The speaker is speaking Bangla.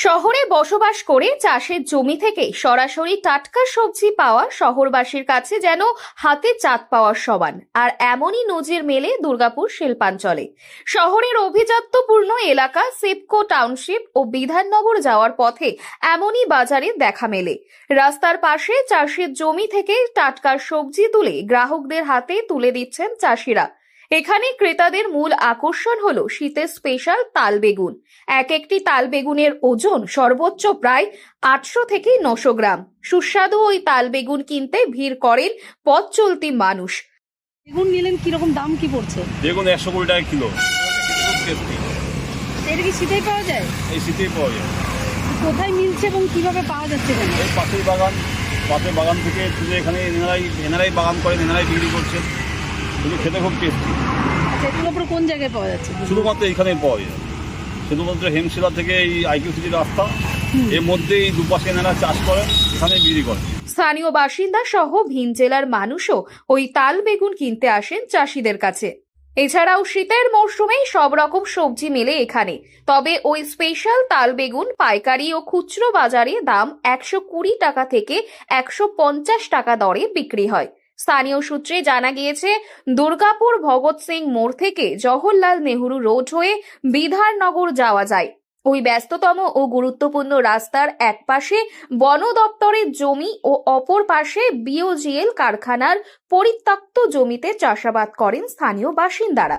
শহরে বসবাস করে চাষের জমি থেকে সরাসরি টাটকা সবজি পাওয়া শহরবাসীর কাছে যেন হাতে চাঁদ পাওয়ার সমান। আর এমনই নজির মেলে দুর্গাপুর শিল্পাঞ্চলে। শহরের অভিজাত্যপূর্ণ এলাকা সিপকো টাউনশিপ ও বিধাননগর যাওয়ার পথে এমনই বাজারে দেখা মেলে। রাস্তার পাশে চাষের জমি থেকে টাটকা সবজি তুলে গ্রাহকদের হাতে তুলে দিচ্ছেন চাষিরা। এখানে ক্রেতাদের মূল আকর্ষণ হলো শীতের স্পেশাল তাল বেগুন। একটি তাল বেগুনের ওজন সর্বোচ্চ প্রায় 800 থেকে 900 গ্রাম। সুস্বাদু ওই তাল বেগুন কিনতে ভিড় করেন পথ চলতি মানুষ। বেগুন নিলেন, কিরকম দাম কি পড়ছে? বেগুন 120 টাকা কিলো। এটা কি শীতেই পাওয়া যায়? এই শীতেই পাওয়া যায়। কোথায় মিলছে এবং কিভাবে পাওয়া যাচ্ছে? এই পাশের বাগান থেকে তুলে এখানে এনারাই বাগান করেন, এনারাই বিক্রি করছেন। কিন্তু খেতে খুব টেস্টি। আচ্ছা, এগুলো পুরো কোন জায়গায় পাওয়া যাচ্ছে? শুধুমাত্র এখানেই পাওয়া যায়। শুধুমাত্র হেমশিলা থেকে এই আইকিউ সিটির রাস্তা, এর মধ্যেই দুপাশে এনারা চাষ করেন, এখানে বিক্রি করেন। স্থানীয় বাসিন্দা সহ ভিন জেলার মানুষও ওই তাল বেগুন কিনতে আসেন চাষিদের কাছে। এছাড়াও শীতের মরশুমে সব রকম সবজি মেলে এখানে। তবে ওই স্পেশাল তাল বেগুন পাইকারি ও খুচরো বাজারে দাম 120 টাকা থেকে 150 টাকা দরে বিক্রি হয়। স্থানীয় সূত্রে জানা গিয়েছে, দুর্গাপুর ভগৎ সিং মোড় থেকে জওহরলাল নেহরু রোড হয়ে বিধাননগর যাওয়া যায়। ওই ব্যস্ততম ও গুরুত্বপূর্ণ রাস্তার এক পাশে বন দপ্তরের জমি ও অপর পাশে বিওজিএল কারখানার পরিত্যক্ত জমিতে চাষাবাদ করেন স্থানীয় বাসিন্দারা।